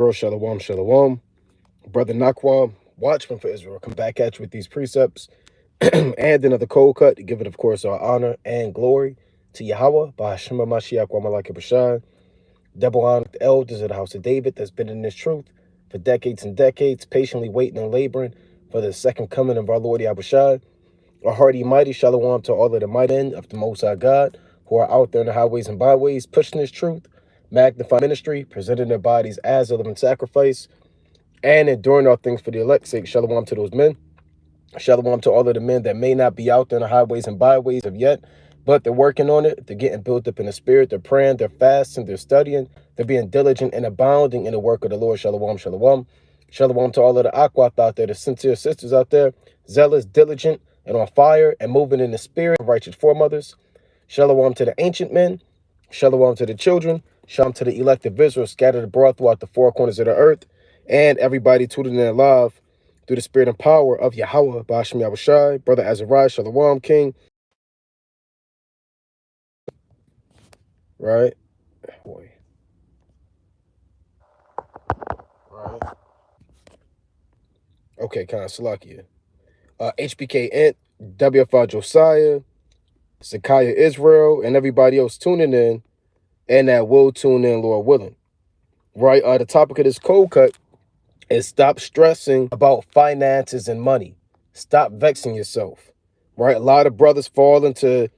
Bro, shalom, shalom. Brother Nakwam, watchman for Israel, come back at you with these precepts and another cold cut to give it, of course, our honor and glory to Yahweh, by Hashem Mashiach, Wamalaki Bashar, double honor the elders of the house of David that's been in this truth for decades and decades, patiently waiting and laboring for the second coming of our Lord Yahushua. A hearty, mighty shalom to all of the mighty men of the Most High God who are out there in the highways and byways, pushing this truth, magnifying ministry, presenting their bodies as a living sacrifice, and enduring all things for the elect's sake. Shalom to those men. Shalom to all of the men that may not be out there in the highways and byways of yet, but they're working on it. They're getting built up in the spirit. They're praying, they're fasting, they're studying. They're being diligent and abounding in the work of the Lord. Shalom, shalom. Shalom to all of the Aquath out there, the sincere sisters out there, zealous, diligent, and on fire, and moving in the spirit of righteous foremothers. Shalom to the ancient men. Shalom to the children. Shalom to the elect of Israel scattered abroad throughout the four corners of the earth, and everybody tuning in live through the spirit and power of Yahweh, Ba'ashem Yahushai, Brother Azariah, Shalom, King. Right? Boy. Right. Okay, kind of Salakia. HBK Int, WFI Josiah, Zakaya Israel, and everybody else tuning in, and that will tune in, Lord willing. Right? The topic of this cold cut is stop stressing about finances and money. Stop vexing yourself. Right? A lot of brothers fall into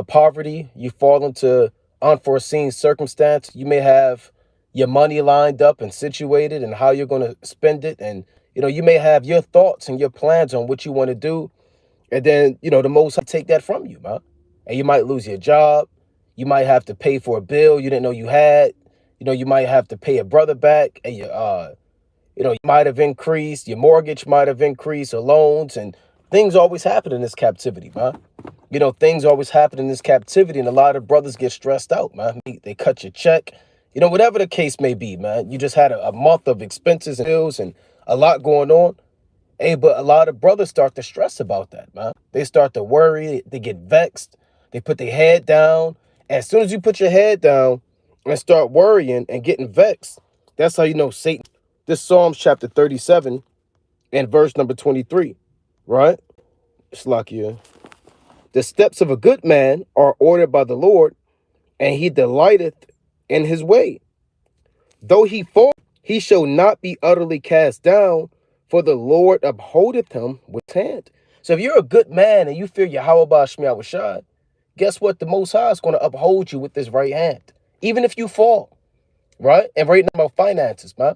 poverty. You fall into unforeseen circumstance. You may have your money lined up and situated and how you're going to spend it. And, you may have your thoughts and your plans on what you want to do. And then, the Most High take that from you, man. And you might lose your job. You might have to pay for a bill you didn't know you had. You might have to pay a brother back. And you might have increased. Your mortgage might have increased, or loans. And things always happen in this captivity, man. Things always happen in this captivity, and a lot of brothers get stressed out, man. They cut your check, whatever the case may be, man. You just had a month of expenses and bills and a lot going on. Hey, but a lot of brothers start to stress about that, man. They start to worry. They get vexed. They put their head down. And as soon as you put your head down and start worrying and getting vexed, that's how you know Satan. This Psalms chapter 37 and verse number 23, right? Slakia. The steps of a good man are ordered by the Lord, and he delighteth in his way. Though he fall, he shall not be utterly cast down, for the Lord upholdeth him with his hand. So if you're a good man and you fear Yahweh Ba'ashem Yahushai, guess what? The Most High is going to uphold you with his right hand, even if you fall, right? And right now about finances, man.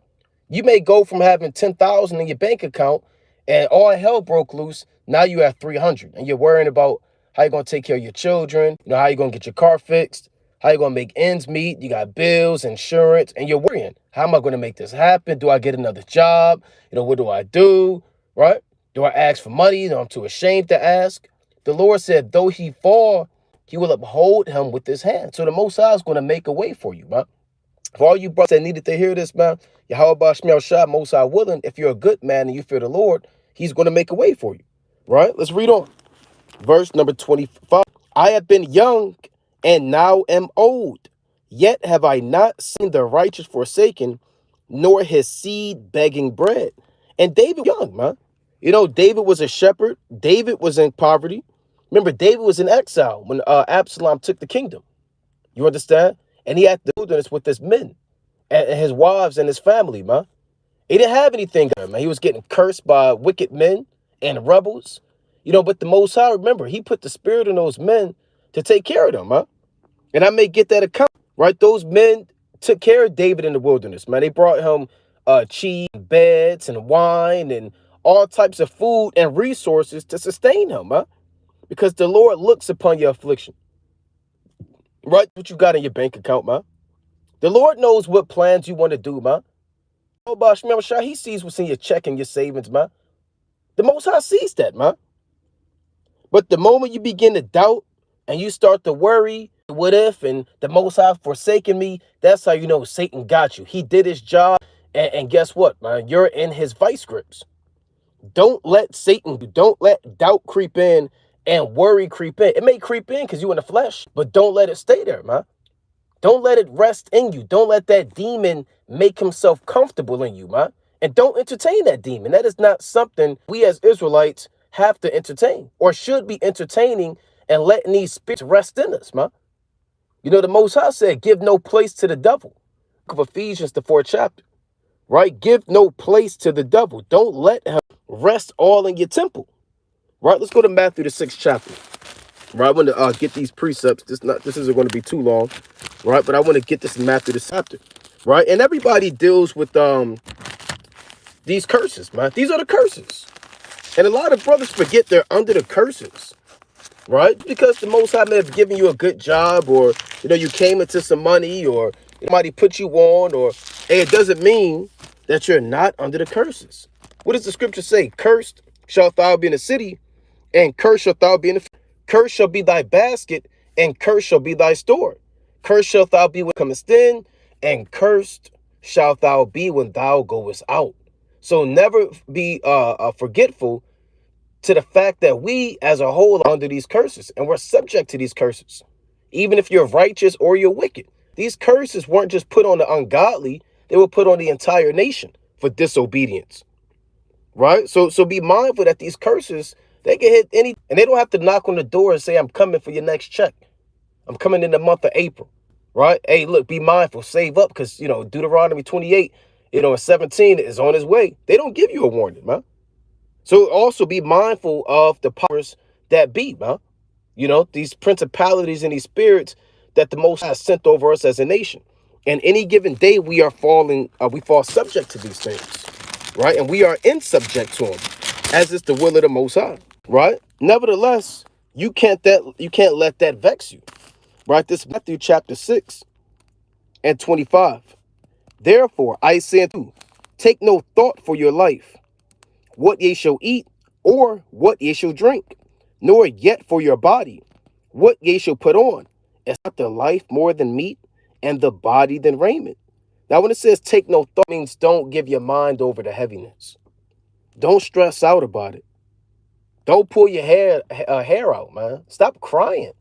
You may go from having 10,000 in your bank account and all hell broke loose. Now you have 300 and you're worrying about how you're going to take care of your children, how you're going to get your car fixed, how you're going to make ends meet. You got bills, insurance, and you're worrying, how am I going to make this happen? Do I get another job? What do I do, right? Do I ask for money? I'm too ashamed to ask. The Lord said, though he fall, he will uphold him with his hand. So the Most High is going to make a way for you, man. For all you brothers that needed to hear this, man, Yahweh Ba'ashem Shah, Most High willing, if you're a good man and you fear the Lord, he's going to make a way for you, right? Let's read on. Verse number 25. I have been young and now am old, yet have I not seen the righteous forsaken, nor his seed begging bread. And David was young, man. David was a shepherd. David was in poverty. Remember, David was in exile when Absalom took the kingdom. You understand? And he had to do this with his men and his wives and his family, man. He didn't have anything, man. He was getting cursed by wicked men and rebels. But the Most High, remember, he put the spirit in those men to take care of them, man. And I may get that account, right? Those men took care of David in the wilderness, man. They brought him cheese, beds, and wine, and all types of food and resources to sustain him, man. Because the Lord looks upon your affliction. Right? What you got in your bank account, man. The Lord knows what plans you want to do, man. Oh, Ba'ashem, he sees what's in your check and your savings, man. The Most High sees that, man. But the moment you begin to doubt and you start to worry, what if, and the Most High forsaken me, that's how you know Satan got you. He did his job, and guess what, man? You're in his vice grips. Don't let doubt creep in and worry creep in. It may creep in because you're in the flesh, but don't let it stay there, man. Don't let it rest in you. Don't let that demon make himself comfortable in you, man. And don't entertain that demon. That is not something we as Israelites have to entertain or should be entertaining and letting these spirits rest in us, man. You know, the Most High said, give no place to the devil. Book of Ephesians, the 4th chapter, right? Give no place to the devil. Don't let him rest all in your temple, right? Let's go to Matthew, the 6th chapter, right? I want to get these precepts. This isn't going to be too long, right? But I want to get this in Matthew, the chapter, right? And everybody deals with these curses, man. These are the curses. And a lot of brothers forget they're under the curses, right? Because the Most High may have given you a good job, or, you know, you came into some money, or somebody put you on, or, hey, it doesn't mean that you're not under the curses. What does the scripture say? Cursed shalt thou be in the city, and cursed shalt thou be in the field. Cursed shall be thy basket, and cursed shall be thy store. Cursed shalt thou be when thou comest in, and cursed shalt thou be when thou goest out. So never be forgetful to the fact that we as a whole are under these curses, and we're subject to these curses. Even if you're righteous or you're wicked, these curses weren't just put on the ungodly, they were put on the entire nation for disobedience, right? So be mindful that these curses, they can hit any, and they don't have to knock on the door and say, I'm coming for your next check. I'm coming in the month of April, right? Hey, look, be mindful, save up, because, you know, Deuteronomy 28, you know, and 17 is on his way. They don't give you a warning, man. So also be mindful of the powers that be, man. You know, these principalities and these spirits that the Most High has sent over us as a nation. And any given day we fall subject to these things, right? And we are in subject to them, as is the will of the Most High, right? Nevertheless, you can't let that vex you, right? This is Matthew chapter 6 and 25. Therefore, I say unto you, take no thought for your life, what ye shall eat, or what ye shall drink, nor yet for your body, what ye shall put on. Is not the life more than meat, and the body than raiment? Now, when it says take no thought, it means don't give your mind over to heaviness. Don't stress out about it. Don't pull your hair out, man. Stop crying.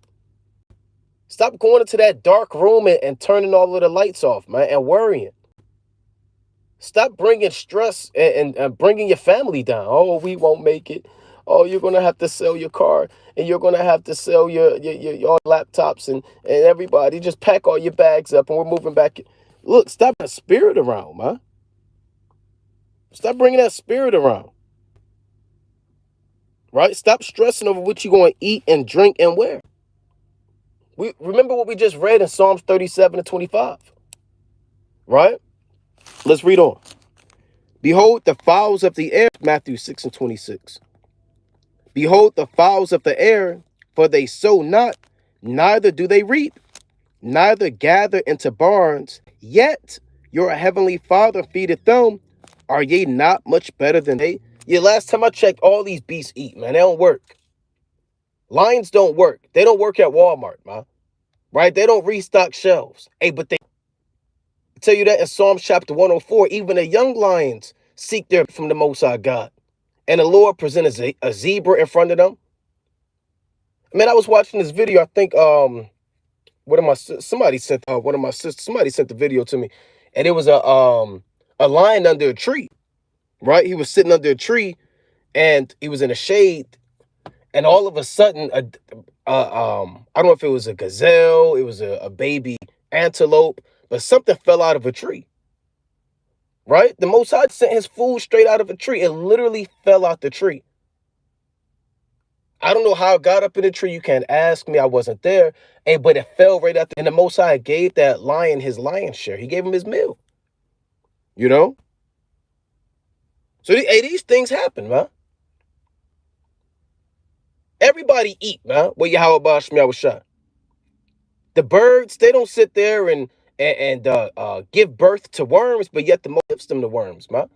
Stop going into that dark room and turning all of the lights off, man, and worrying. Stop bringing stress and bringing your family down. Oh, we won't make it. Oh, you're going to have to sell your car, and you're going to have to sell your laptops and everybody. Just pack all your bags up, and we're moving back. Look, stop that spirit around, man. Stop bringing that spirit around, right? Stop stressing over what you're going to eat and drink and wear. We remember what we just read in Psalms 37 and 25, right? Let's read on. Behold the fowls of the air, Matthew 6 and 26. Behold the fowls of the air, for they sow not, neither do they reap, neither gather into barns, yet your heavenly Father feedeth them. Are ye not much better than they? Yeah, last time I checked, all these beasts eat, man. They don't work. Lions don't work. They don't work at Walmart, man. Right? They don't restock shelves. Hey, but they tell you that in Psalms chapter 104, even the young lions seek their from the Most High God. And the Lord presented a zebra in front of them. Man, I was watching this video. I think somebody sent the video to me, and it was a lion under a tree, right? He was sitting under a tree, and he was in the shade, and all of a sudden, I don't know if it was a gazelle, it was a baby antelope, but something fell out of a tree. Right? The Most High sent his food straight out of a tree. It literally fell out the tree. I don't know how it got up in the tree. You can't ask me. I wasn't there. But it fell right out there. And the Most High gave that lion his lion's share. He gave him his meal. You know? So these things happen, man. Everybody eat, man. Well, how about Shemiah was shot? The birds, they don't sit there and give birth to worms, but yet the Most gives them the worms, man.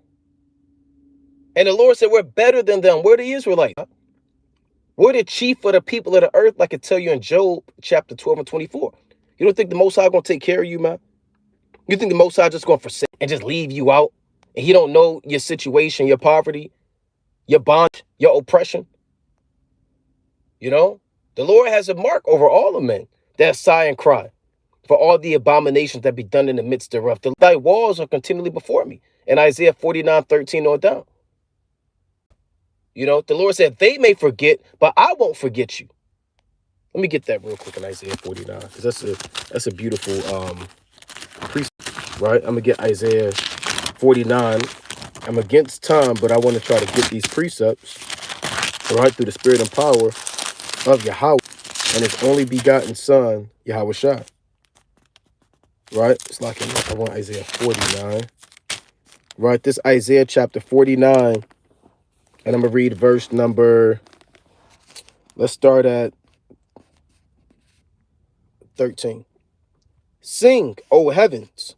And the Lord said, we're better than them. We're the Israelites. Man. We're the chief of the people of the earth, like I tell you in Job chapter 12 and 24. You don't think the Most High going to take care of you, man? You think the Most High just going to forsake and just leave you out? And he don't know your situation, your poverty, your bondage, your oppression? You know? The Lord has a mark over all of men that sigh and cry for all the abominations that be done in the midst thereof. Thy walls are continually before me. And Isaiah 49:13 on down. You know, the Lord said, they may forget, but I won't forget you. Let me get that real quick in Isaiah 49, because that's a beautiful precept, right? I'm gonna get Isaiah 49. I'm against time, but I want to try to get these precepts, right, through the spirit and power of Yahweh and his only begotten son, Yahweh Shai. Right? It's like I want Isaiah 49. Right? This Isaiah chapter 49. And I'm gonna read verse number, let's start at 13. Sing, O heavens,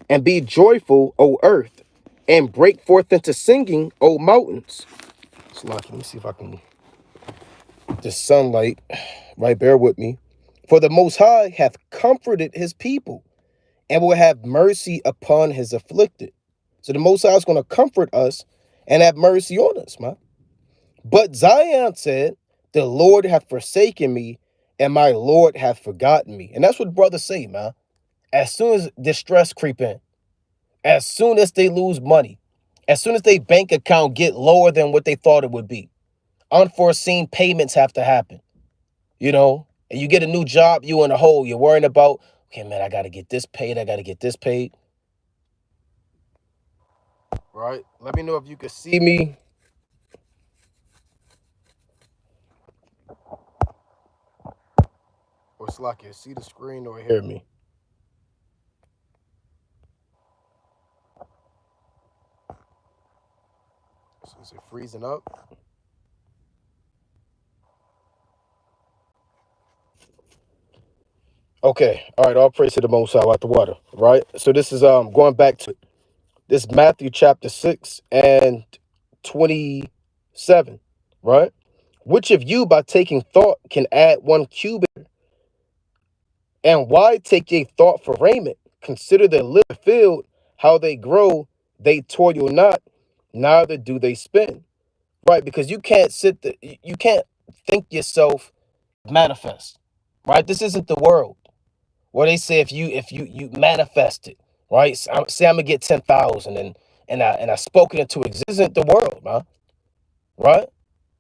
and be joyful, O earth, and break forth into singing, O mountains. It's like, let me see if I can, this sunlight, right, bear with me. For the Most High hath comforted his people, and will have mercy upon his afflicted. So the Most High is going to comfort us and have mercy on us, man. But Zion said, the Lord hath forsaken me, and my Lord hath forgotten me. And that's what brothers say, man. As soon as distress creep in, as soon as they lose money, as soon as their bank account get lower than what they thought it would be, unforeseen payments have to happen, you know, and you get a new job, you in a hole, you're worrying about, okay, man, I got to get this paid, I got to get this paid. Right? Let me know if you can see me. Or it's like you see the screen or hear me. So is it freezing up? Okay. All right. All praise to the Most High out the water. Right. So this is going back to this Matthew chapter 6 and 27. Right. Which of you by taking thought can add 1 cubit? And why take ye thought for raiment? Consider the lily of the field, how they grow, they toil not, neither do they spin. Right, because you can't you can't think yourself manifest. Right? This isn't the world where they say if you manifest it, right? Say I'm gonna get 10,000 and I spoke it into existence. This isn't the world, man. Right?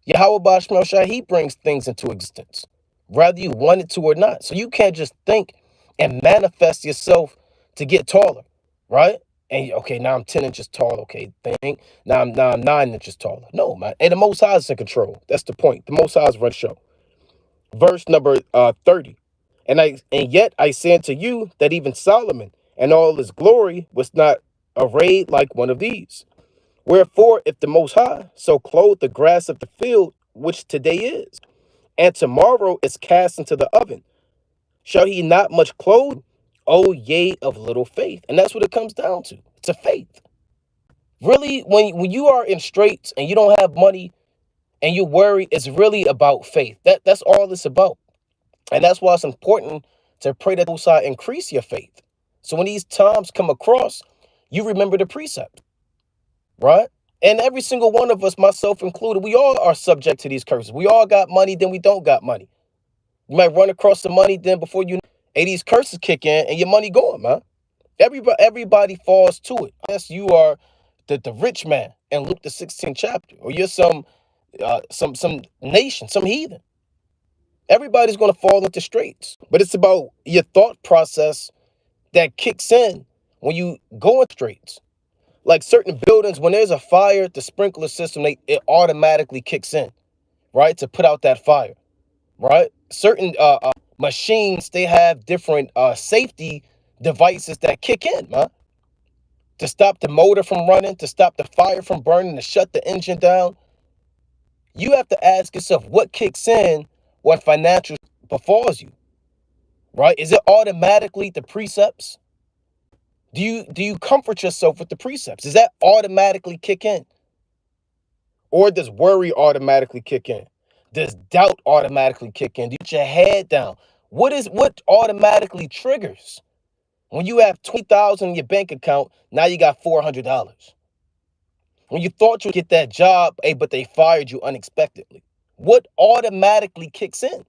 Yahweh Bashmal Shai, he brings things into existence, whether you want it to or not. So you can't just think and manifest yourself to get taller, right? And okay, now I'm 10 inches tall. Okay, think now I'm 9 inches taller. No, man. And the Most High is in control. That's the point. The Most High is run show. Verse number 30. And yet I say unto you that even Solomon and all his glory was not arrayed like one of these. Wherefore, if the Most High so clothe the grass of the field, which today is, and tomorrow is cast into the oven, shall he not much clothe? O ye of little faith. And that's what it comes down to. It's a faith. Really, when you are in straits and you don't have money and you worry, it's really about faith. That's all it's about. And that's why it's important to pray that Most High increase your faith. So when these times come across, you remember the precept. Right? And every single one of us, myself included, we all are subject to these curses. We all got money, then we don't got money. You might run across the money, then before you know, hey, these curses kick in and your money gone, man. Everybody falls to it. Unless you are the rich man in Luke the 16th chapter, or you're some nation, some heathen. Everybody's gonna fall into straits. But it's about your thought process that kicks in when you go in straits. Like certain buildings, when there's a fire, the sprinkler system, it automatically kicks in, right? To put out that fire, right? Certain machines, they have different safety devices that kick in, man. To stop the motor from running, to stop the fire from burning, to shut the engine down. You have to ask yourself what kicks in when financial befalls you, right? Is it automatically the precepts? Do you comfort yourself with the precepts? Does that automatically kick in? Or does worry automatically kick in? Does doubt automatically kick in? Do you put your head down? What automatically triggers? When you have 20,000 in your bank account, now you got $400. When you thought you'd get that job, hey, but they fired you unexpectedly. What automatically kicks in?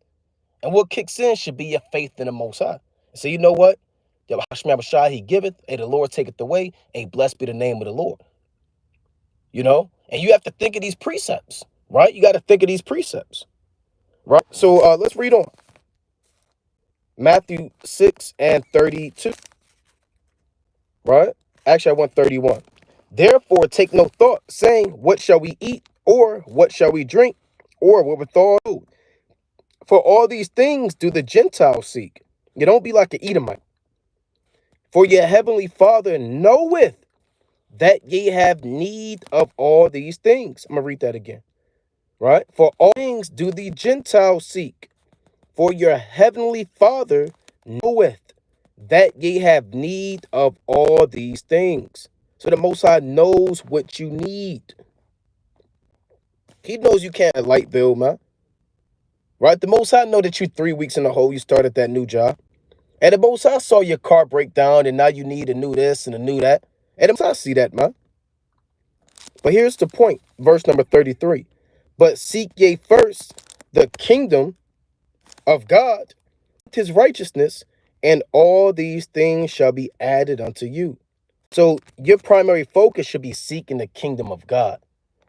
And what kicks in should be your faith in the Most High. So you know what? He giveth, and the Lord taketh away, and blessed be the name of the Lord. You know? And you have to think of these precepts, right? You got to think of these precepts, right? So let's read on. Matthew 6:32, right? Actually, I want 31. Therefore, take no thought, saying, what shall we eat? Or what shall we drink? Or wherewithal? For all these things do the Gentiles seek. You don't be like an Edomite. For your heavenly Father knoweth that ye have need of all these things. I'm going to read that again, right? For all things do the Gentiles seek. For your heavenly Father knoweth that ye have need of all these things. So the Most High knows what you need. He knows you can't have a light bill, man. Right? The Most High know that you 3 weeks in the hole, you started that new job. And the Most High saw your car break down and now you need a new this and a new that. And the Most High see that, man. But here's the point. Verse number 33. But seek ye first the kingdom of God, his righteousness, and all these things shall be added unto you. So your primary focus should be seeking the kingdom of God.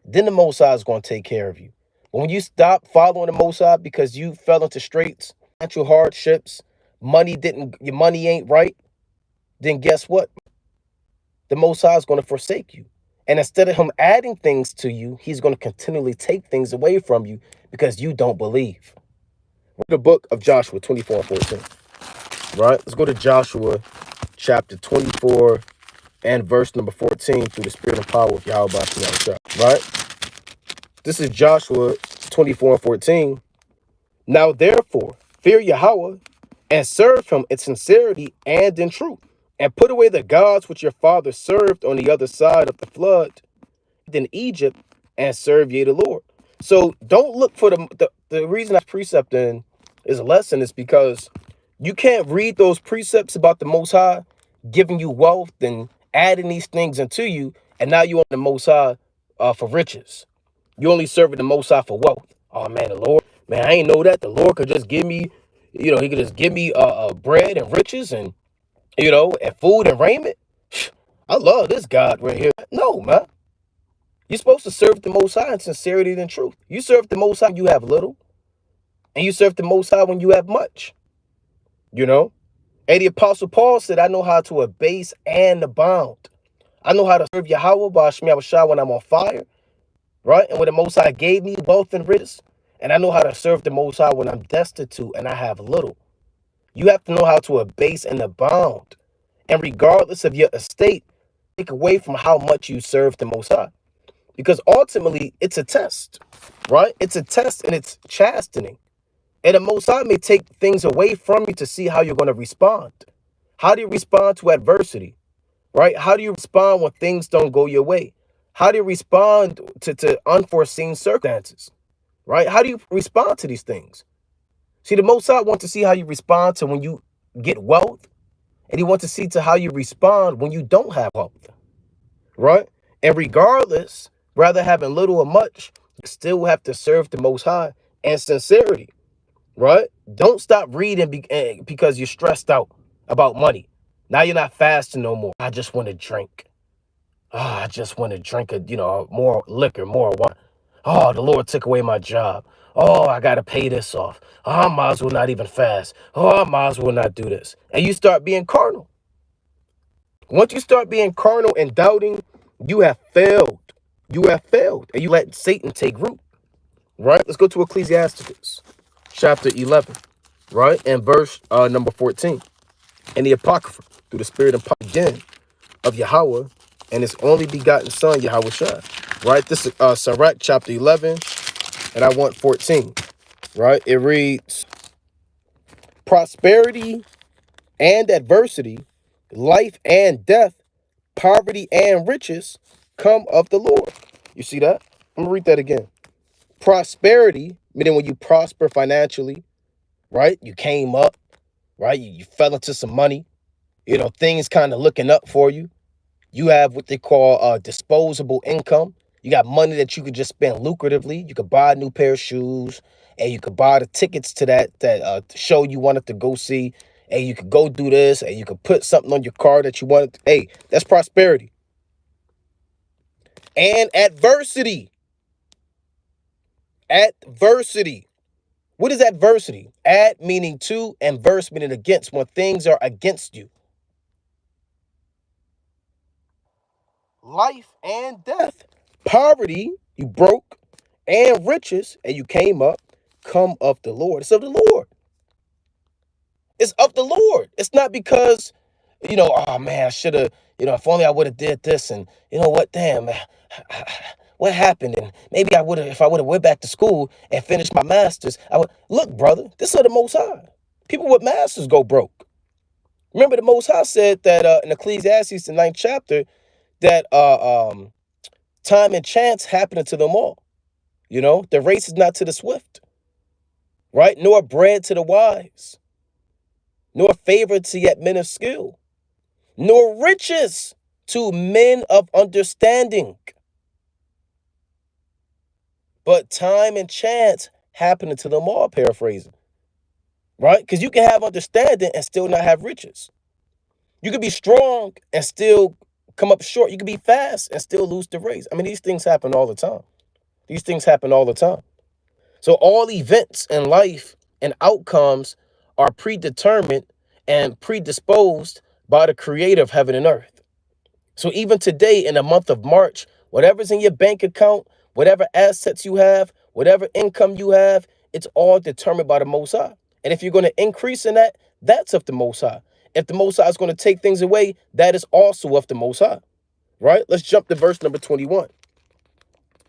Then the Most High is going to take care of you. But when you stop following the Most High because you fell into straits, financial hardships, your money ain't right, then guess what? The Most High is going to forsake you. And instead of him adding things to you, he's going to continually take things away from you because you don't believe. Read the book of Joshua 24:14. Right? Let's go to Joshua chapter 24 and verse number 14 through the spirit and power of Yahweh. Right? This is Joshua 24:14. Now therefore, fear Yahweh and serve him in sincerity and in truth, and put away the gods which your father served on the other side of the flood in Egypt, and serve ye the Lord. So don't look for the reason that precept in is a lesson is because you can't read those precepts about the Most High giving you wealth and adding these things into you, and now you want the Most High for riches. You only serving the Most High for wealth. Oh man, the Lord, man, I ain't know that the Lord could just give me, he could just give me bread and riches and and food and raiment. I love this God right here. No, man. You're supposed to serve the Most High in sincerity and truth. You serve the Most High when you have little, and you serve the Most High when you have much. And the Apostle Paul said, I know how to abase and abound. I know how to serve Yahweh by Shema Shah when I'm on fire, right? And when the Most High gave me wealth and riches. And I know how to serve the Most High when I'm destitute and I have little. You have to know how to abase and abound. And regardless of your estate, take away from how much you serve the Most High. Because ultimately, it's a test, right? It's a test and it's chastening. And the Most High may take things away from you to see how you're going to respond. How do you respond to adversity, right? How do you respond when things don't go your way? How do you respond to unforeseen circumstances, right? How do you respond to these things? See, the Most High wants to see how you respond to when you get wealth, and he wants to see to how you respond when you don't have wealth, right? And regardless, whether having little or much, you still have to serve the Most High and sincerity, right? Don't stop reading because you're stressed out about money. Now you're not fasting no more. I just want to drink. Oh, I just want to drink more liquor, more wine. Oh, the Lord took away my job. Oh, I got to pay this off. Oh, I might as well not even fast. Oh, I might as well not do this. And you start being carnal. Once you start being carnal and doubting, you have failed. You have failed. And you let Satan take root. Right? Let's go to Ecclesiastes chapter 11. Right? And verse number 14. And the Apocrypha, through the spirit and power again of Yahweh and his only begotten son, Yahweh Shai. Right? This is Sirach chapter 11. And I want 14. Right? It reads, prosperity and adversity, life and death, poverty and riches come of the Lord. You see that? I'm going to read that again. Prosperity, meaning when you prosper financially, right? You came up, right? You fell into some money, things kind of looking up for you. You have what they call disposable income. You got money that you could just spend lucratively. You could buy a new pair of shoes, and you could buy the tickets to that show you wanted to go see, and you could go do this, and you could put something on your car that you wanted. Hey, that's prosperity. And adversity. Adversity. What is adversity? Ad meaning to, and verse meaning against, when things are against you. Life and death. Poverty, you broke, and riches, and you came up, come of the Lord. It's of the Lord. It's of the Lord. It's not because, oh man, I should have, if only I would have did this, and you know what, damn, man, what happened? And maybe I would have, if I would have went back to school and finished my master's, I would, look, brother, this is the Most High. People with masters go broke. Remember, the Most High said that in Ecclesiastes, the 9th chapter, that time and chance happening to them all. The race is not to the swift, right? Nor bread to the wise, nor favor to yet men of skill, nor riches to men of understanding. But time and chance happening to them all, paraphrasing, right? Because you can have understanding and still not have riches. You could be strong and still come up short. You could be fast and still lose the race. I mean, these things happen all the time. These things happen all the time. So all events in life and outcomes are predetermined and predisposed by the creator of heaven and earth. So even today, in the month of March, whatever's in your bank account, whatever assets you have, whatever income you have, it's all determined by the Most High. And if you're going to increase in that, that's of the Most High. If the Most High is going to take things away, that is also of the Most High. Right? Let's jump to verse number 21.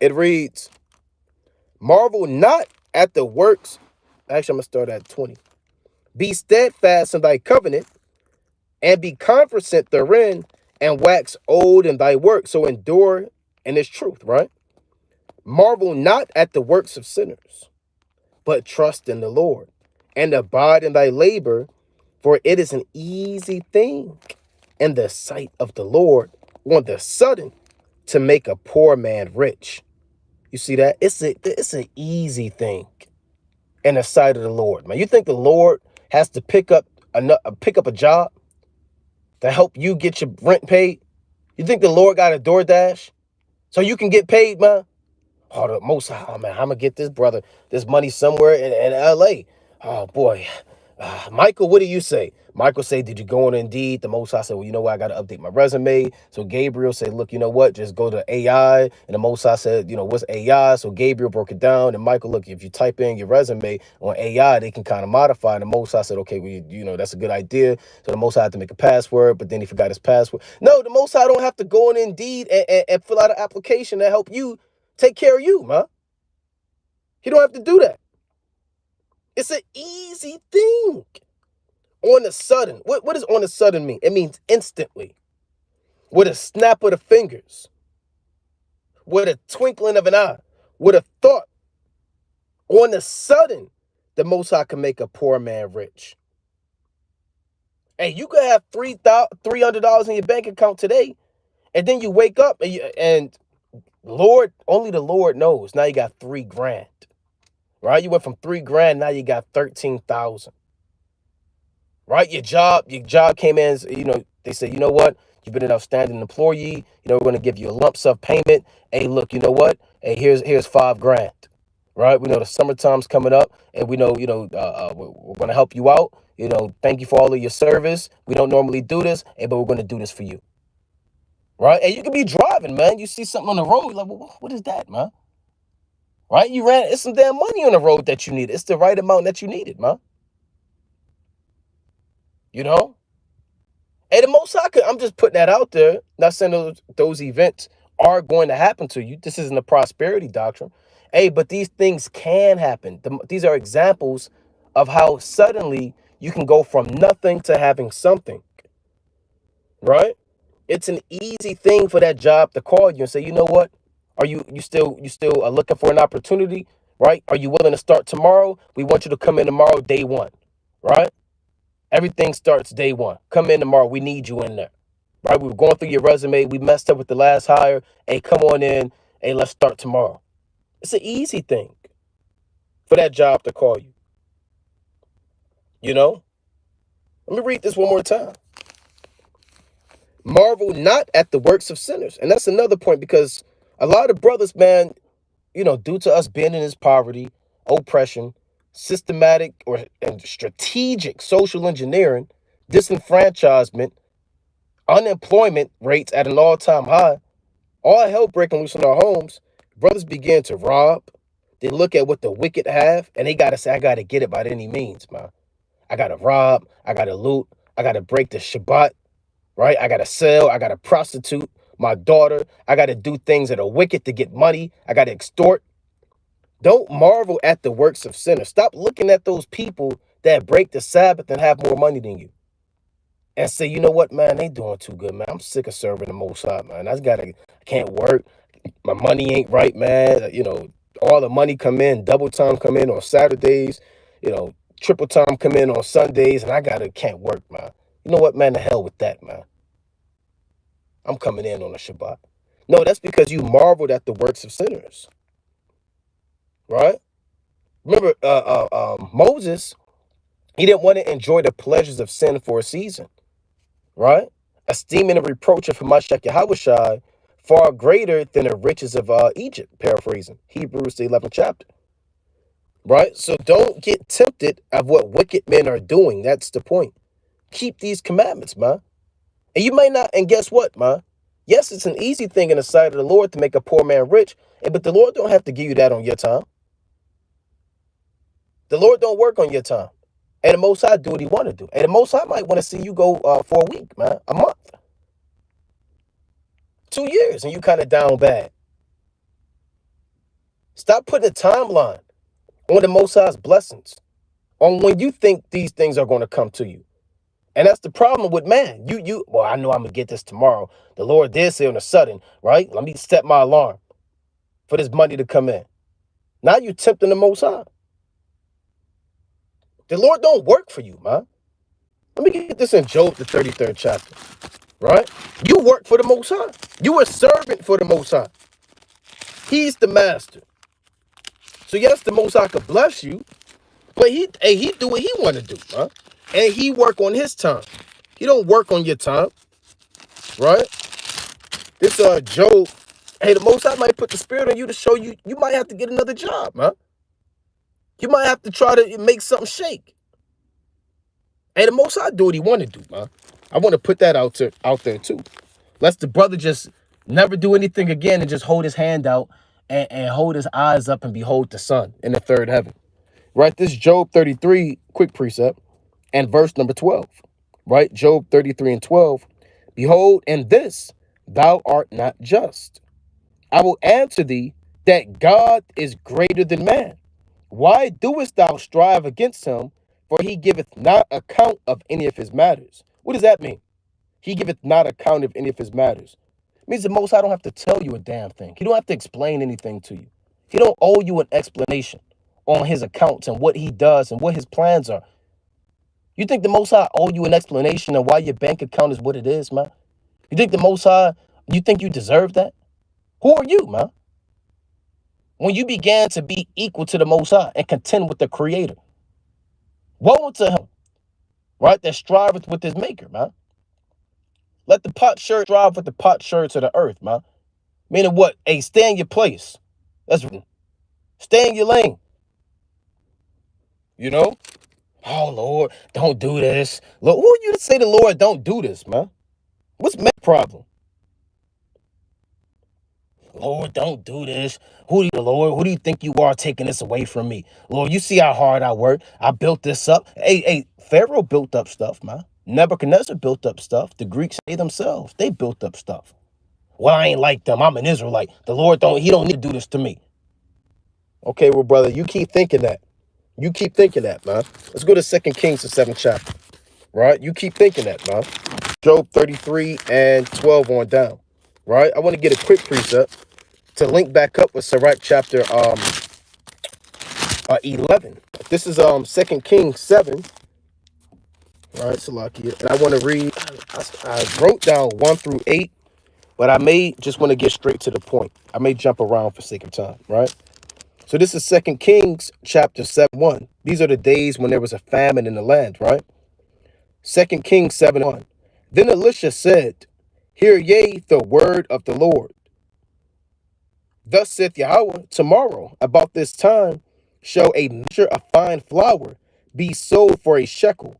It reads, marvel not at the works. Actually, I'm going to start at 20. Be steadfast in thy covenant, and be conversant therein, and wax old in thy work. So endure in its truth, right? Marvel not at the works of sinners, but trust in the Lord, and abide in thy labor, for it is an easy thing in the sight of the Lord on the sudden to make a poor man rich. You see that? It's an easy thing in the sight of the Lord, man. You think the Lord has to pick up a job to help you get your rent paid? You think the Lord got a DoorDash so you can get paid, man? Oh, the Most High, oh man, I'm gonna get this brother this money somewhere in LA. Oh boy. Michael, what do you say? Michael say, did you go on Indeed? The Most High said, well, you know what? I got to update my resume. So Gabriel said, look, you know what? Just go to AI. And the Most High said, what's AI? So Gabriel broke it down. And Michael, look, if you type in your resume on AI, they can kind of modify. And the Most High said, okay, well, that's a good idea. So the Most High had to make a password, but then he forgot his password. No, the Most High don't have to go on Indeed and fill out an application to help you take care of you, man. He don't have to do that. It's an easy thing. On the sudden. What does on the sudden mean? It means instantly. With a snap of the fingers. With a twinkling of an eye. With a thought. On the sudden, the Most High can make a poor man rich. Hey, you could have $300 in your bank account today, and then you wake up and Lord, only the Lord knows. Now you got $3,000. Right? You went from $3,000, now you got 13,000. Right? Your job came in, they said, you know what? You've been an outstanding employee. We're going to give you a lump sum payment. Hey, look, you know what? Hey, here's $5,000. Right? We know the summertime's coming up, and we know, we're going to help you out. Thank you for all of your service. We don't normally do this, but we're going to do this for you. Right? And you could be driving, man. You see something on the road, you're like, well, what is that, man? Right? It's some damn money on the road that you need. It's the right amount that you needed, man. And the Most High, I'm just putting that out there. Not saying those events are going to happen to you. This isn't a prosperity doctrine. Hey, but these things can happen. These are examples of how suddenly you can go from nothing to having something. Right? It's an easy thing for that job to call you and say, you know what? Are you still looking for an opportunity? Right? Are you willing to start tomorrow? We want you to come in tomorrow, day one. Right? Everything starts day one. Come in tomorrow. We need you in there. Right? We were going through your resume. We messed up with the last hire. Hey, come on in. Hey, let's start tomorrow. It's an easy thing for that job to call you. Let me read this one more time. Marvel not at the works of sinners. And that's another point, because a lot of brothers, man, due to us being in this poverty, oppression, systematic and strategic social engineering, disenfranchisement, unemployment rates at an all-time high, all hell breaking loose in our homes, brothers begin to rob. They look at what the wicked have, and they got to say, I got to get it by any means, man. I got to rob, I got to loot, I got to break the Shabbat, right? I got to sell, I got to prostitute my daughter, I got to do things that are wicked to get money, I got to extort. Don't marvel at the works of sinners. Stop looking at those people that break the Sabbath and have more money than you and say, you know what, man, they doing too good, man. I'm sick of serving the Most High, man. I can't work. My money ain't right, man. All the money come in, double time come in on Saturdays, triple time come in on Sundays, and can't work, man. You know what, man? The hell with that, man. I'm coming in on a Shabbat. No, that's because you marveled at the works of sinners, right? Remember, Moses, he didn't want to enjoy the pleasures of sin for a season, right? Esteeming the reproach of Hamashiach Yahushai far greater than the riches of Egypt, paraphrasing Hebrews, the 11th chapter, right? So don't get tempted of what wicked men are doing. That's the point. Keep these commandments, man. And you might not, and guess what, man? Yes, it's an easy thing in the sight of the Lord to make a poor man rich, but the Lord don't have to give you that on your time. The Lord don't work on your time. And the Most High do what he want to do. And the Most High might want to see you go for a week, man, a month, 2 years, and you kind of down bad. Stop putting a timeline on the Most High's blessings, on when you think these things are going to come to you. And that's the problem with man. Well, I know I'm going to get this tomorrow. The Lord did say on a sudden, right? Let me set my alarm for this money to come in. Now you tempting the Most High. The Lord don't work for you, man. Let me get this in Job, the 33rd chapter, right? You work for the Most High. You a servant for the Most High. He's the master. So yes, the Most High could bless you, but he do what he want to do, huh? And he work on his time. He don't work on your time, right? This Job, hey, the Most High might put the spirit on you to show you might have to get another job, huh? You might have to try to make something shake. And the Most High do what he want to do, man. I want to put that out there too. Let's the brother just never do anything again and just hold his hand out and hold his eyes up and behold the sun in the third heaven. Right? This Job 33, quick precept, and verse number 12. Right? Job 33 and 12. Behold, in this thou art not just. I will answer thee that God is greater than man. Why doest thou strive against him? For he giveth not account of any of his matters. What does that mean? He giveth not account of any of his matters. It means the Most High don't have to tell you a damn thing. He don't have to explain anything to you. He don't owe you an explanation on his accounts and what he does and what his plans are. You think the Most High owe you an explanation of why your bank account is what it is, man? You think the Most High, you think you deserve that? Who are you, man? When you began to be equal to the Most High and contend with the Creator. Woe unto him, right, that striveth with his maker, man. Let the potsherd strive with the potsherds of the earth, man. Meaning what? Hey, stay in your place. That's stay in your lane. You know? Oh, Lord, don't do this. Look, who are you to say the Lord don't do this, man? What's my problem? Lord, don't do this. Lord, who do you think you are taking this away from me? Lord, you see how hard I work. I built this up. Hey, Pharaoh built up stuff, man. Nebuchadnezzar built up stuff. The Greeks, they themselves, they built up stuff. Well, I ain't like them. I'm an Israelite. The Lord he don't need to do this to me. Okay, well, brother, you keep thinking that. You keep thinking that, man. Let's go to 2 Kings, the 7th chapter. Right? You keep thinking that, man. Job 33 and 12 on down. Right? I want to get a quick precept to link back up with Sirach chapter 11. This is 2 Kings 7. All right, Salakia. And I want to read, I wrote down 1 through 8, but I may just want to get straight to the point. I may jump around for sake of time, right? So this is 2 Kings chapter 7, 1. These are the days when there was a famine in the land, right? 2 Kings 7:1. Then Elisha said, Hear ye the word of the Lord. Thus saith Yahweh, tomorrow about this time shall a measure of fine flour be sold for a shekel,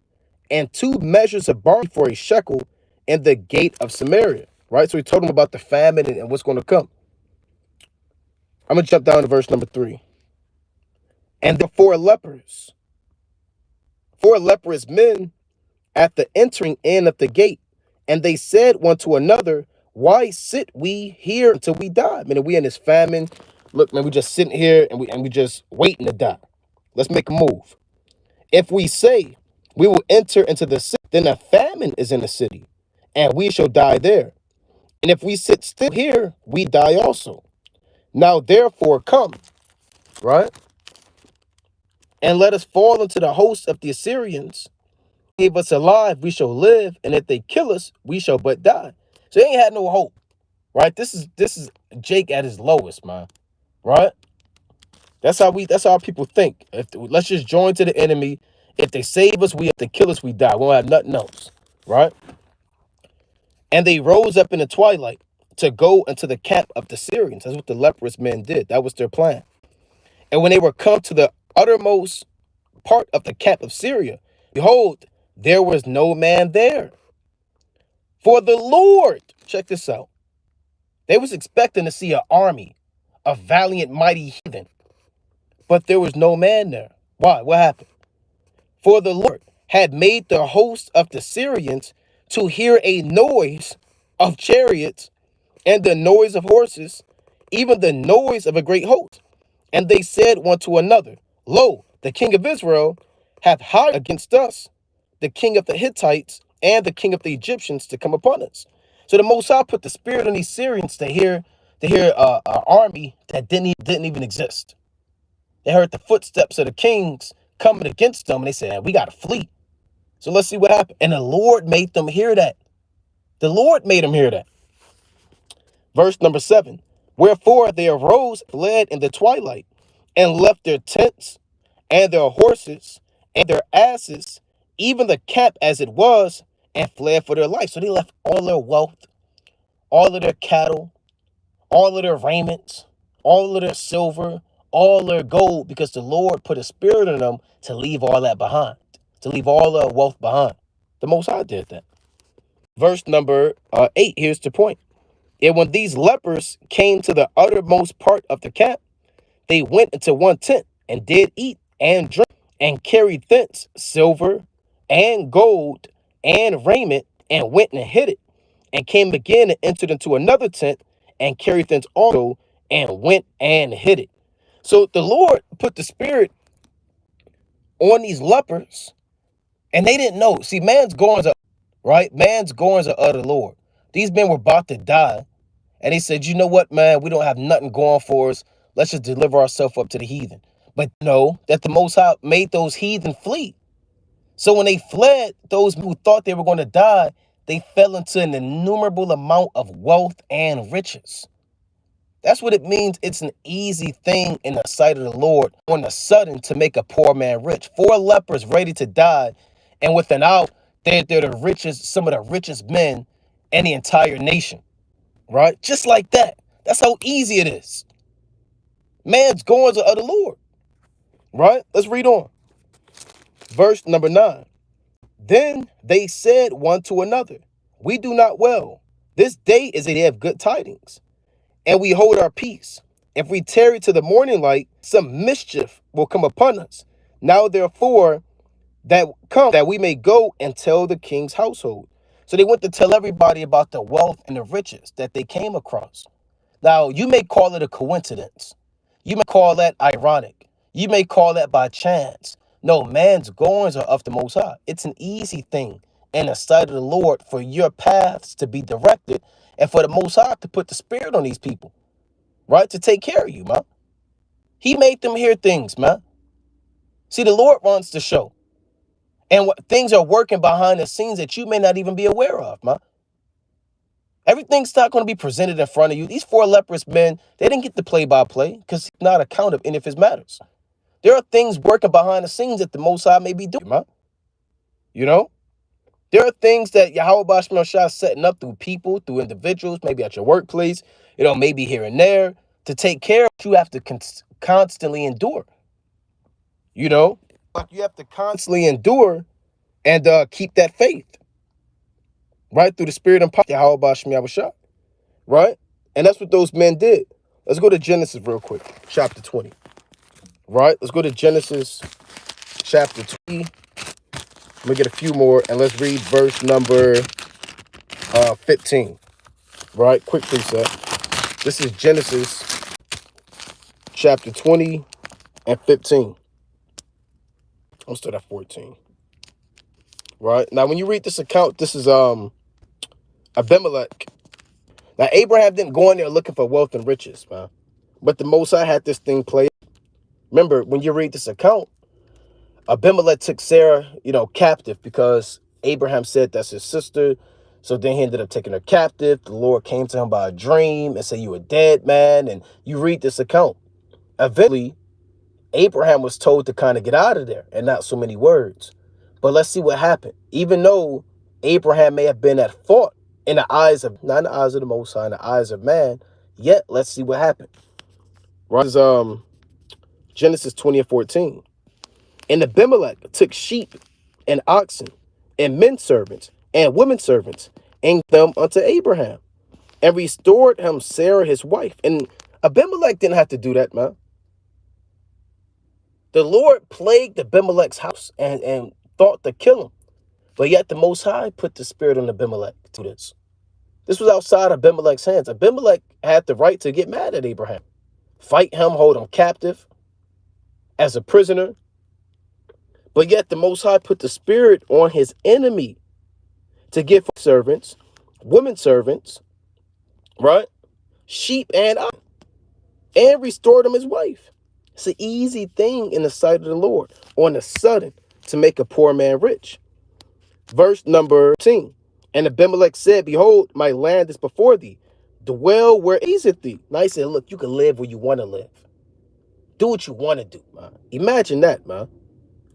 and 2 measures of barley for a shekel in the gate of Samaria. Right? So he told him about the famine and what's going to come. I'm going to jump down to verse number 3. And the four leprous men at the entering in of the gate, and they said one to another, Why sit we here until we die? Man, we in this famine. Look, man, we just sitting here and we just waiting to die. Let's make a move. If we say we will enter into the city, then a famine is in the city, and we shall die there. And if we sit still here, we die also. Now therefore come, right? And let us fall into the host of the Assyrians. Leave us alive, we shall live, and if they kill us, we shall but die. So they ain't had no hope, right? This is Jake at his lowest, man. Right? That's how people think. Let's just join to the enemy. If they save us, if they kill us, we die. We don't have nothing else. Right? And they rose up in the twilight to go into the camp of the Syrians. That's what the leprous men did. That was their plan. And when they were come to the uttermost part of the camp of Syria, behold, there was no man there. For the Lord, check this out. They was expecting to see an army of valiant, mighty heathen, but there was no man there. Why? What happened? For the Lord had made the host of the Syrians to hear a noise of chariots and the noise of horses, even the noise of a great host. And they said one to another, Lo, the king of Israel hath hired against us the king of the Hittites and the king of the Egyptians to come upon us. So the Most High put the spirit on these Syrians to hear an army that didn't even exist. They heard the footsteps of the kings coming against them, and they said, we got to flee. So let's see what happened. And the Lord made them hear that. The Lord made them hear that. Verse number 7. Wherefore they arose, fled in the twilight, and left their tents and their horses and their asses, even the camp as it was, and fled for their life. So they left all their wealth, all of their cattle, all of their raiments, all of their silver, all their gold, because the Lord put a spirit in them to leave all that behind, to leave all their wealth behind. The Most High did that. Verse number 8, here's the point. And when these lepers came to the uttermost part of the camp, they went into one tent and did eat and drink, and carried thence silver and gold and raiment, and went and hid it, and came again and entered into another tent and carried thence also, and went and hid it. So the Lord put the spirit on these lepers, and they didn't know. See, man's goings are right. Man's goings are of the Lord. These men were about to die, and he said, "You know what, man? We don't have nothing going for us. Let's just deliver ourselves up to the heathen." But know that the Most High made those heathen flee. So when they fled, those who thought they were going to die, they fell into an innumerable amount of wealth and riches. That's what it means. It's an easy thing in the sight of the Lord on the sudden to make a poor man rich. 4 lepers ready to die, and within out, they're the richest, some of the richest men in the entire nation. Right? Just like that. That's how easy it is. Man's goings are of the Lord. Right? Let's read on. Verse number 9. Then they said one to another, We do not well. This day is a day of good tidings, and we hold our peace. If we tarry to the morning light, some mischief will come upon us. Now therefore that we may go and tell the king's household. So they went to tell everybody about the wealth and the riches that they came across. Now, you may call it a coincidence. You may call that ironic. You may call that by chance. No, man's goings are of the Most High. It's an easy thing in the sight of the Lord for your paths to be directed and for the Most High to put the spirit on these people, right? To take care of you, man. He made them hear things, man. See, the Lord runs the show. And things are working behind the scenes that you may not even be aware of, man. Everything's not going to be presented in front of you. These 4 leprous men, they didn't get the play-by-play because he's not account of any of his matters. There are things working behind the scenes that the Most High may be doing, man. You know? There are things that Yahweh Bashman Shah is setting up through people, through individuals, maybe at your workplace, maybe here and there, to take care of what you have to constantly endure. Like you have to constantly endure and keep that faith, right? Through the spirit and power of Yahweh Bashman Shah, right? And that's what those men did. Let's go to Genesis real quick, chapter 20, right? Let's go to Genesis chapter 20. Let me get a few more, and let's read verse number 15, right? Quick precept. This is Genesis chapter 20 and 15. I'll start at 14. Right? Now, when you read this account, this is Abimelech. Now, Abraham didn't go in there looking for wealth and riches, man. But the Most High had this thing played. Remember, when you read this account, Abimelech took Sarah, captive because Abraham said that's his sister. So then he ended up taking her captive. The Lord came to him by a dream and said, "You a dead man." And you read this account. Eventually, Abraham was told to kind of get out of there and not so many words. But let's see what happened. Even though Abraham may have been at fault in the eyes of, not in the eyes of the Most High, in the eyes of man, yet let's see what happened. Right? This is Genesis 20 and 14. And Abimelech took sheep and oxen and men servants and women servants and them unto Abraham and restored him Sarah his wife. And Abimelech didn't have to do that, man. The Lord plagued Abimelech's house and thought to kill him. But yet the Most High put the spirit on Abimelech to this. This was outside Abimelech's hands. Abimelech had the right to get mad at Abraham, fight him, hold him captive as a prisoner. But yet the Most High put the spirit on his enemy to give servants, women servants, right? Sheep and oxen, and restored him his wife. It's an easy thing in the sight of the Lord on the sudden to make a poor man rich. Verse number 13. And Abimelech said, "Behold, my land is before thee. Dwell where pleaseth thee." Now he said, look, you can live where you want to live. Do what you want to do, man. Imagine that, man.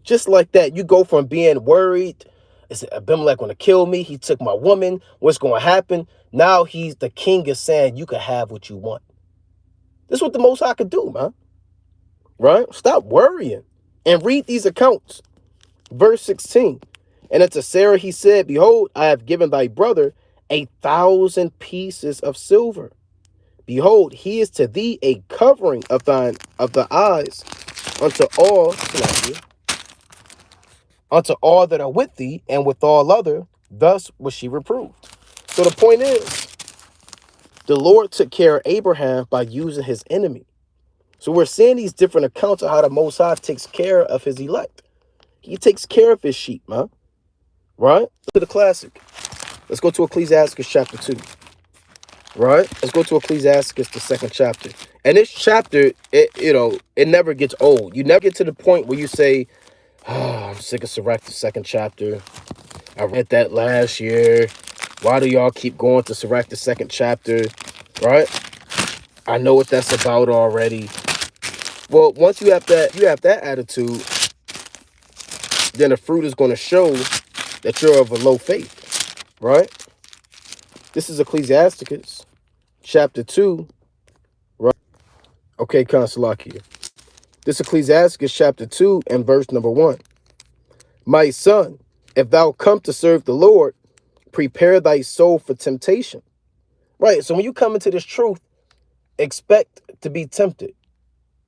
Just like that, you go from being worried, is Abimelech going to kill me? He took my woman. What's going to happen? Now the king is saying you can have what you want. This is what the Most High could do, man. Right? Stop worrying and read these accounts. Verse 16. And unto Sarah he said, "Behold, I have given thy brother 1,000 pieces of silver. Behold, he is to thee a covering of the eyes unto all that are with thee, and with all other." Thus was she reproved. So the point is, the Lord took care of Abraham by using his enemy. So we're seeing these different accounts of how the Most High takes care of his elect. He takes care of his sheep, man. Right? Look at the classic. Let's go to Ecclesiastes chapter 2. Right? Let's go to Ecclesiastes, the second chapter. And this chapter, it never gets old. You never get to the point where you say, "Oh, I'm sick of Sirach, the second chapter. I read that last year. Why do y'all keep going to Sirach, the second chapter?" Right? I know what that's about already. Well, once you have that attitude, then the fruit is going to show that you're of a low faith, right? This is Ecclesiasticus chapter 2, right? Okay, Consulaki. This Ecclesiasticus chapter 2 and verse number 1. "My son, if thou come to serve the Lord, prepare thy soul for temptation." Right, so when you come into this truth, expect to be tempted,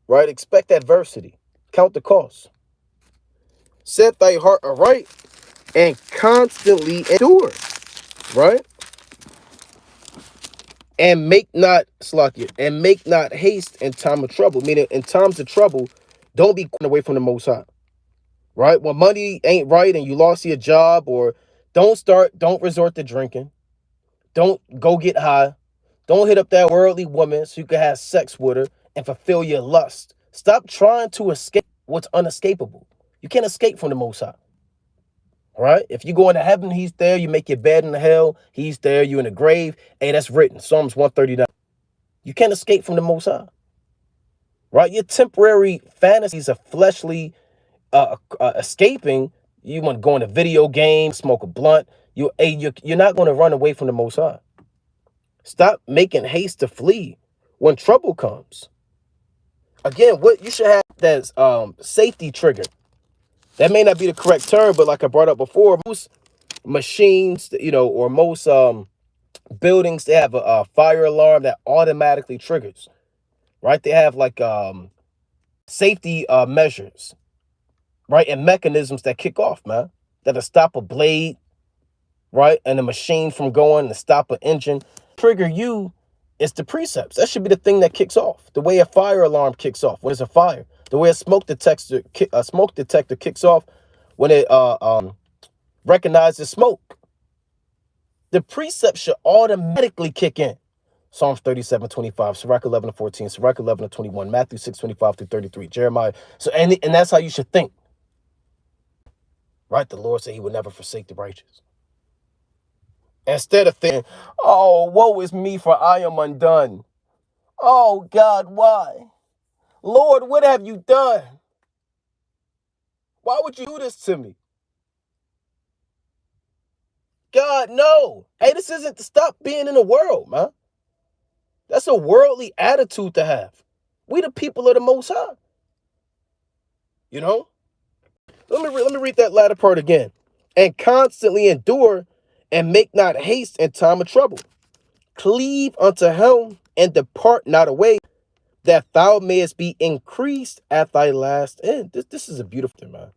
right? Expect adversity. Count the cost. "Set thy heart aright and constantly endure," right? "And make not haste in time of trouble." Meaning, in times of trouble, don't be going away from the Most High, right? When money ain't right and you lost your job, or don't resort to drinking. Don't go get high. Don't hit up that worldly woman so you can have sex with her and fulfill your lust. Stop trying to escape what's unescapable. You can't escape from the Most High. Right? If you go into heaven, he's there. You make your bed in the hell, he's there. You in the grave. Hey, that's written. Psalms 139. You can't escape from the Most High. Right? Your temporary fantasies of fleshly escaping You want to go in a video game, smoke a blunt. You're not going to run away from the Most High. Stop making haste to flee when trouble comes. Again, what you should have that's safety trigger. That may not be the correct term, but like I brought up before, most machines, or most buildings, they have a fire alarm that automatically triggers, right? They have like safety measures, right? And mechanisms that kick off, man, that'll stop a blade, right? And a machine from going to stop an engine. Trigger you, it's the precepts. That should be the thing that kicks off. The way a fire alarm kicks off when there's a fire. The way a smoke detector kicks off when it recognizes smoke. The precepts should automatically kick in. Psalms 37:25, Sirach 11:14, Sirach 11:21, Matthew 6:25-33, Jeremiah. So and that's how you should think. Right? The Lord said he would never forsake the righteous. Instead of thinking, oh, woe is me, for I am undone. Oh, God, why? Lord, what have you done? Why would you do this to me? God, no. Hey, this isn't to stop being in the world, man. That's a worldly attitude to have. We the people of the Most High. You know? Let me read that latter part again. And constantly endure and make not haste in time of trouble. Cleave unto him and depart not away, that thou mayest be increased at thy last end. This is a beautiful thing, man.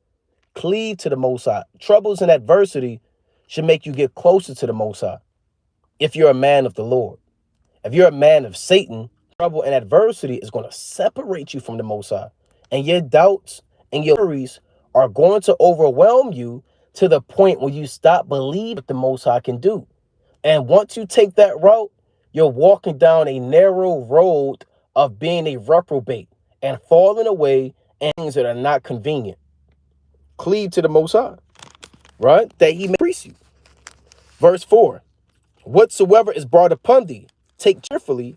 Cleave to the Most High. Troubles and adversity should make you get closer to the Most High. If you're a man of the Lord. If you're a man of Satan, trouble and adversity is going to separate you from the Most High. And your doubts and your worries are going to overwhelm you to the point where you stop believing what the Most High can do. And once you take that route, you're walking down a narrow road of being a reprobate and falling away in things that are not convenient. Cleave to the Most High, right? That he may increase you. Verse 4, whatsoever is brought upon thee, take cheerfully,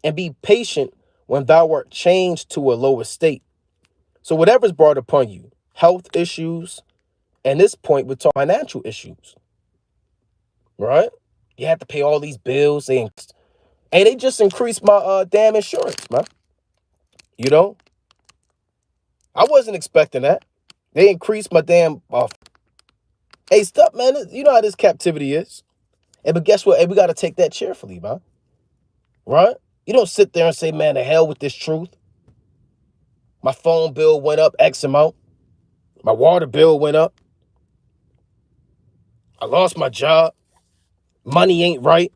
and be patient when thou art changed to a low estate. So whatever's brought upon you, health issues, and this point we're talking financial issues, right? You have to pay all these bills. Hey, they just increased my damn insurance, man. You know, I wasn't expecting that. They increased my damn. Hey, stop, man. You know how this captivity is. Hey, but guess what? Hey, we got to take that cheerfully, man. Right? You don't sit there and say, man, the hell with this truth. My phone bill went up X amount. My water bill went up. I lost my job. Money ain't right.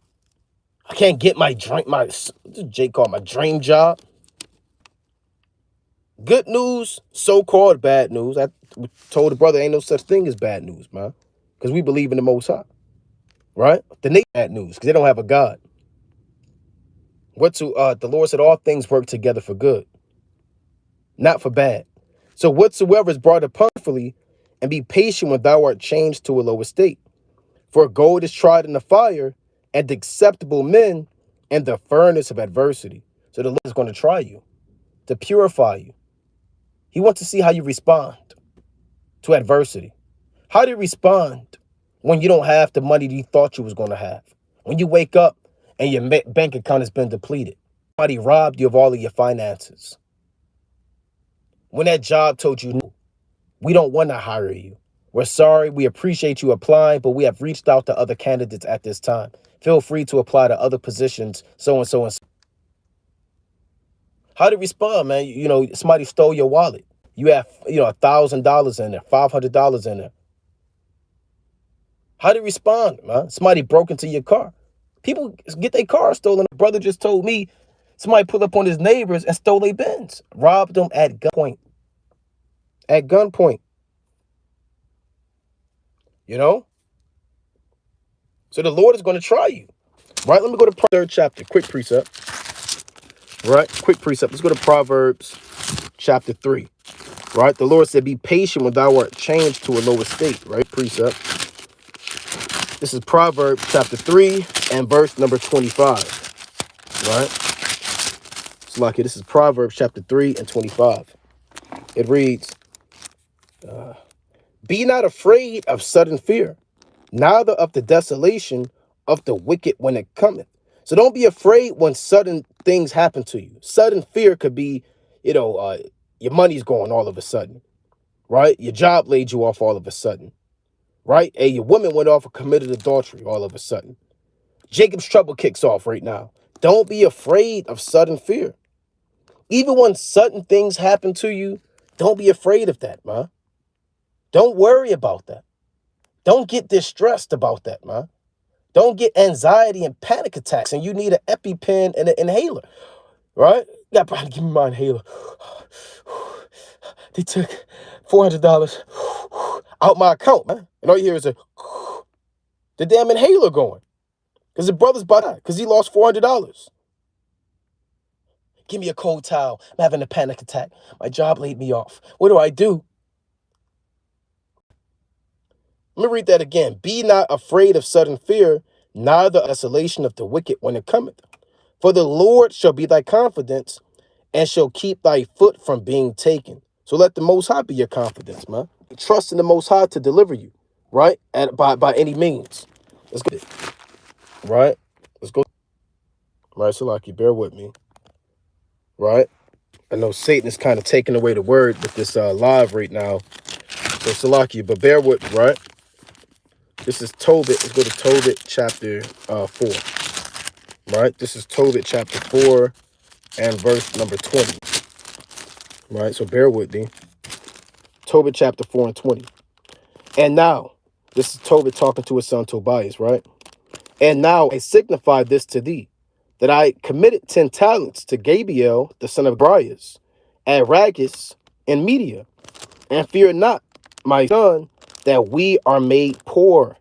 I can't get my Jake called my dream job. Good news, so-called bad news. I told the brother ain't no such thing as bad news, man. Because we believe in the Most High. Right? The nation bad news because they don't have a God. The Lord said all things work together for good, not for bad. So whatsoever is brought upon fully, and be patient when thou art changed to a low estate. For gold is tried in the fire, and acceptable men in the furnace of adversity. So the Lord is going to try you, to purify you. He wants to see how you respond to adversity. How do you respond when you don't have the money that you thought you was going to have? When you wake up and your bank account has been depleted. Somebody robbed you of all of your finances. When that job told you, no, we don't want to hire you. We're sorry. We appreciate you applying, but we have reached out to other candidates at this time. Feel free to apply to other positions, so and so and so. How do you respond, man? You know, somebody stole your wallet. You have, $1,000 in there, $500 in there. How do you respond, man? Somebody broke into your car. People get their car stolen. My brother just told me somebody pulled up on his neighbors and stole their Benz. Robbed them at gunpoint. At gunpoint. You know? So the Lord is going to try you. Right? Let me go to Proverbs chapter. Quick precept. Right? Quick precept. Let's go to Proverbs chapter 3. Right? The Lord said, be patient when thou art changed to a lower state. Right? Precept. This is Proverbs chapter 3 and verse number 25. Right? It's lucky. This is Proverbs chapter 3 and 25. It reads, Be not afraid of sudden fear, neither of the desolation of the wicked when it cometh. So don't be afraid when sudden things happen to you. Sudden fear could be, your money's gone all of a sudden, right? Your job laid you off all of a sudden, right? And your woman went off and committed adultery all of a sudden. Jacob's trouble kicks off right now. Don't be afraid of sudden fear. Even when sudden things happen to you, don't be afraid of that, man. Don't worry about that. Don't get distressed about that, man. Don't get anxiety and panic attacks and you need an EpiPen and an inhaler, right? You got to give me my inhaler. They took $400 out my account, man. And all you hear is the damn inhaler going. Because the brother's about to die because he lost $400. Give me a cold towel. I'm having a panic attack. My job laid me off. What do I do? Let me read that again. Be not afraid of sudden fear, neither desolation of the wicked when it cometh. For the Lord shall be thy confidence and shall keep thy foot from being taken. So let the Most High be your confidence, man. Trust in the Most High to deliver you, right? By any means. Let's go. Right? Let's go. Right, Salaki, bear with me. Right? I know Satan is kind of taking away the word with this live right now. So Salaki, but bear with me, right? This is Tobit. Let's go to Tobit chapter 4. Right? This is Tobit chapter 4 and verse number 20. Right? So bear with me. Tobit chapter 4 and 20. And now, this is Tobit talking to his son Tobias, right? And now I signify this to thee, that I committed 10 talents to Gabriel, the son of Brias, at Ragus and Media. And fear not, my son, that we are made poor.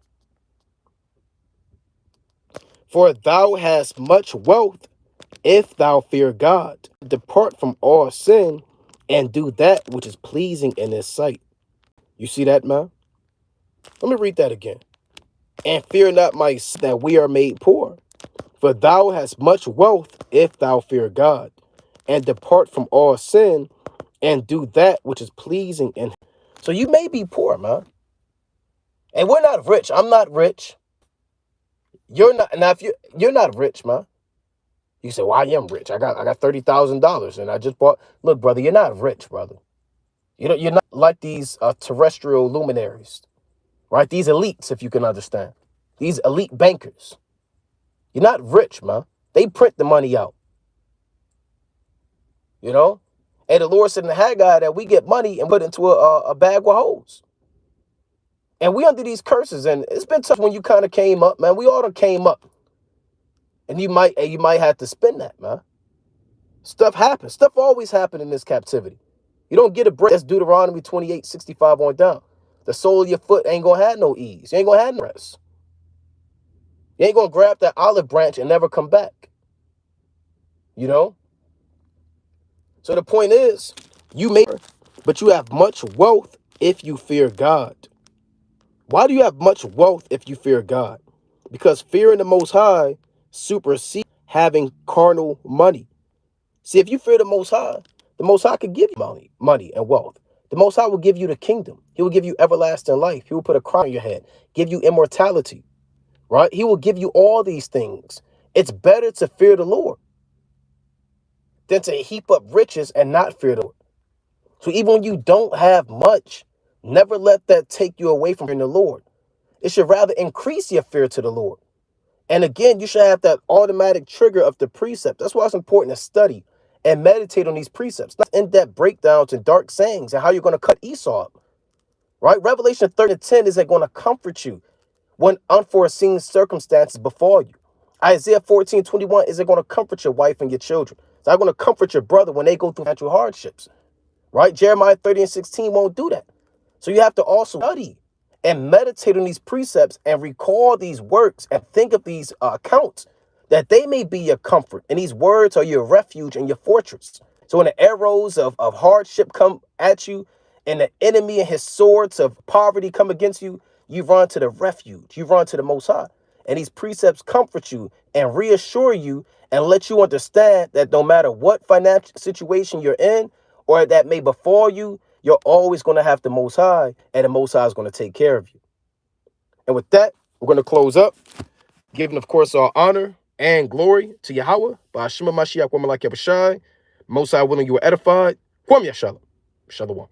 For thou hast much wealth, if thou fear God. Depart from all sin, and do that which is pleasing in his sight. You see that, man? Let me read that again. And fear not, my son, that we are made poor. For thou hast much wealth, if thou fear God. And depart from all sin, and do that which is pleasing in him. So you may be poor, man. And we're not rich. I'm not rich. You're not. Now, if you're not rich, man. You say, well, I am rich. I got $30,000 and I just bought. Look, brother, you're not rich, brother. You're not like these terrestrial luminaries, right? These elites, if you can understand. These elite bankers. You're not rich, man. They print the money out. You know? And the Lord said in the Haggai that we get money and put it into a bag with holes. And we under these curses. And it's been tough when you kind of came up, man. We all done came up. And you might have to spend that, man. Stuff happens. Stuff always happens in this captivity. You don't get a break. That's Deuteronomy 28:65 on down. The sole of your foot ain't going to have no ease. You ain't going to have no rest. You ain't going to grab that olive branch and never come back. You know? So the point is, but you have much wealth if you fear God. Why do you have much wealth if you fear God? Because fearing the Most High supersedes having carnal money. See, if you fear the Most High could give you money and wealth. The Most High will give you the kingdom. He will give you everlasting life. He will put a crown on your head, give you immortality, right? He will give you all these things. It's better to fear the Lord than to heap up riches and not fear the Lord. So even when you don't have much, never let that take you away from fearing the Lord. It should rather increase your fear to the Lord. And again, you should have that automatic trigger of the precept. That's why it's important to study and meditate on these precepts, not in-depth breakdowns and dark sayings and how you're going to cut Esau up, right? Revelation 30:10 isn't going to comfort you when unforeseen circumstances befall you. Isaiah 14:21 isn't going to comfort your wife and your children. It's not going to comfort your brother when they go through financial hardships, right? Jeremiah 30:16 won't do that. So you have to also study and meditate on these precepts and recall these works and think of these accounts that they may be your comfort. And these words are your refuge and your fortress. So when the arrows of hardship come at you and the enemy and his swords of poverty come against you, you run to the refuge. You run to the Most High. And these precepts comfort you and reassure you and let you understand that no matter what financial situation you're in or that may befall you, you're always going to have the Most High, and the Most High is going to take care of you. And with that, we're going to close up, giving, of course, our honor and glory to Yahweh. By Shema Mashiach, Woman like Yahushai. Most High willing you were edified. Kwam Yashalom. Shalom.